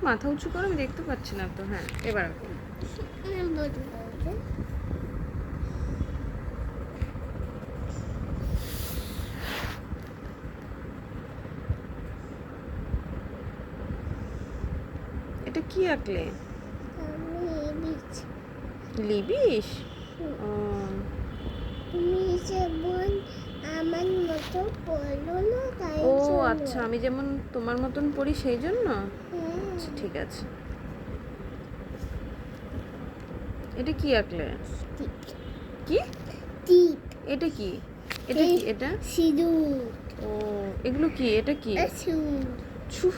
মাথা উঁচু করো, আমি দেখতে পাচ্ছি না তো। হ্যাঁ, এবার আঁকো। এটা কি আঁকলে? লিবিস? ও তুমি যেমন আমার মতো পড়ো না, তাই ও জন্য। আচ্ছা, আমি যেমন তোমার মতন পড়ি সেই জন্য। আচ্ছা ঠিক আছে। এটা কি আঁকলে? কি? টিপ। এটা কি? এটা কি? এটা সিঁদুর। ও, এগুলো কি? এটা কি? চুল।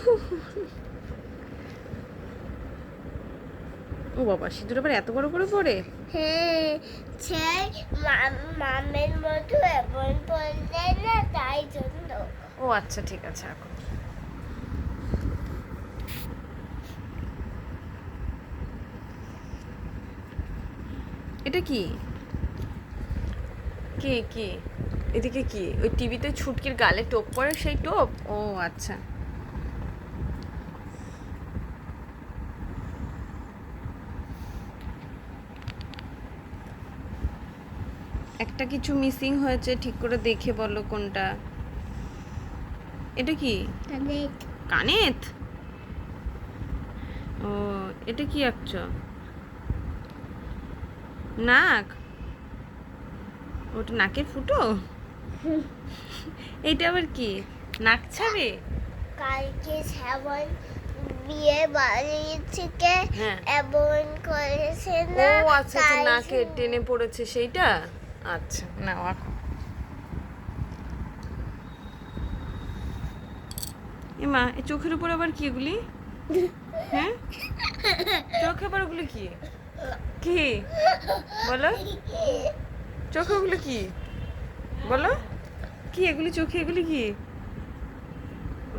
ও বাবা, সিঁদুর আবার এত বড় করে পড়ে? হ্যাঁ, সেই মামের মতো এমন পড়লে না, তাই জন্য। ও আচ্ছা ঠিক আছে, আঁকো। এটা কি? কি কি? এদিকে কি? ওই টিভিতে ছুটকির গালে টোপ পড়ে সেই টোপ? ও আচ্ছা। একটা কিছু মিসিং হয়েছে, ঠিক করে দেখে বলো কোনটা। এটা কি? কানেত? ও, এটা কি আঁকছো? নাক? ওটা নাকের ফুটো? এইটা আবার কি? নাক ছাবে? কালকে শ্রাবণ বিয়ে বাড়ি থেকে হ্যাঁ। এমন করেছে ও না, আচ্ছা আচ্ছা, তাই নাকে জন্য। টেনে পড়েছে সেইটা। আচ্ছা, না আঁকো। এমা, এই চোখের উপর আবার কি এগুলি? হ্যাঁ, চোখে আবার ওগুলো কি? কি বলো? চোখে ওগুলো কি বলো? কি এগুলি চোখে? এগুলি কি?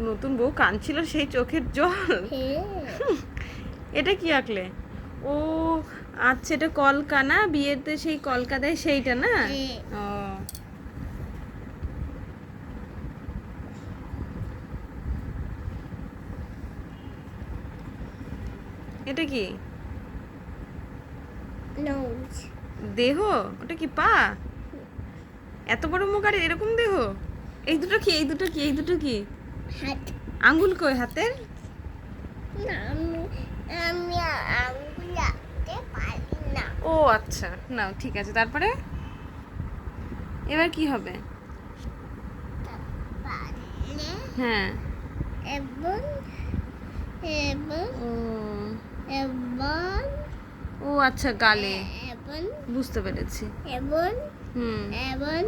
নতুন বউ কাঁদছিল সেই চোখের জল? হ্যাঁ। এটা কি আঁকলে? ও আচ্ছা, এটা কলকা না? বিয়েতে সেই কলকা দেয় সেইটা না? হ্যাঁ। ও এটা কি? নোজ। দেহ? ওটা কি পা? এত বড় মুখ আর এরকম দেহ? এই দুটো কি? এই দুটো কি? এই দুটো কি? হাত। আঙ্গুল কই হাতের? না, আমি আঙ্গুল আঁকতে পারি না। ও আচ্ছা, না ঠিক আছে। তারপরে এবার কি হবে? পারলে হ্যাঁ। এবং এবং ও এবং ও আচ্ছা, গালে। এবং বুঝতে পেরেছি। এবং হুম, এবং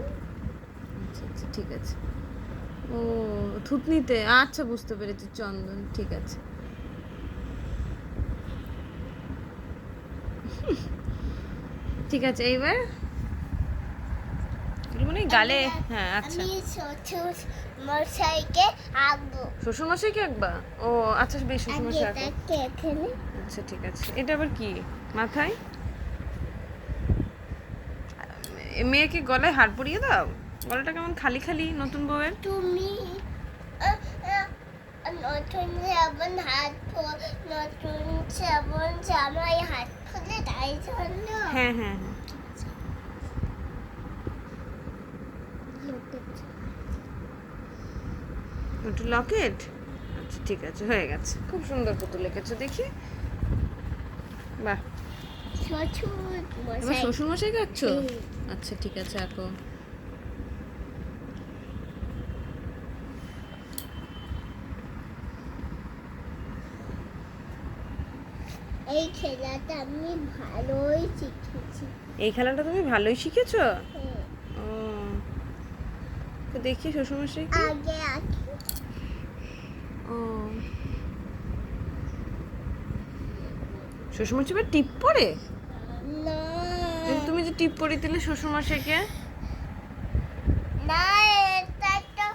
আচ্ছা আচ্ছা ঠিক আছে। ও থুতনিতে, আচ্ছা বুঝতে পেরেছি, চন্দন, ঠিক আছে। ঠিক আছে, এইবার মানে গালে। হ্যাঁ আচ্ছা। আমি শ্বশুর মশাইকে আঁকবো। শ্বশুর মশাইকে আঁকবা? ও আচ্ছা, বেশ, শ্বশুর আগে মশাই আঁকো। তাকে এখানে আচ্ছা ঠিক আছে। এটা আবার কি মাথায়? মেয়েকে গলায় হার পরিয়ে দাও? গলাটা কেমন খালি খালি নতুন বউয়ের। তুমি আহ, আহ, নতুন যেমন নতুন যেমন জামাই হাত খুলে, তাই জন্য। হ্যাঁ হ্যাঁ হ্যাঁ। ওটা লকেট? আচ্ছা ঠিক আছে, হয়ে গেছে। খুব সুন্দর পুতুল এঁকেছো দেখি। বাহ। শ্বশুর এবার মশাই। শ্বশুর মশাইকে আঁকছো? হুম। আচ্ছা ঠিক আছে, আঁকো। এই খেলাটা আমি ভালোই শিখেছি। এই খেলাটা তুমি ভালোই শিখেছো? হ্যাঁ। ও, তো দেখি শ্বশুর মশাইকে। আগে আঁকি। ও, শ্বশুর মশাই এবার টিপ পরে? না, তুমি যে টিপ পরিয়ে দিলে শ্বশুর মশাইকে। না, এটা তো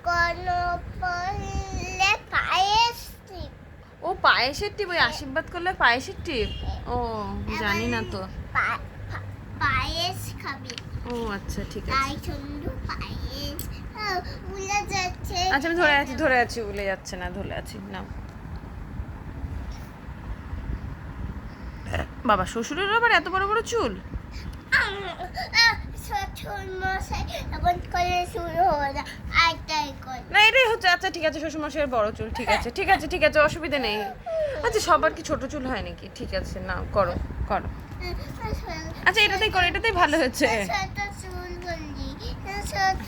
কোনো পড়লে পায়েস টিপ। ও পায়েসের টিপ? ওই আশীর্বাদ করলে পায়েসের টিপ? ও জানি না তো। পায়েস খাবি, ও আচ্ছা ঠিক তাই আছে। জন্য পায়েস। উড়ে যাচ্ছে। আচ্ছা আমি ধরে আছি, ধরে আছি, উলে যাচ্ছে না, ধরে আছি, নাও। বাবা, শ্বশুরের আবার এত বড় বড় চুল? শ্বশুর মশাই এমন করে শুরু হয়ে যায় আইটাই করে। না এটাই হচ্ছে। আচ্ছা ঠিক আছে, শ্বশুরমশাইয়ের বড় চুল, ঠিক আছে ঠিক আছে ঠিক আছে, অসুবিধা নেই। আচ্ছা সবার কি ছোট চুল হয় নাকি? ঠিক আছে, না করো করো। আচ্ছা এটাতেই করো, এটাতেই ভালো হয়েছে। ছোট চুল বলি, ছোট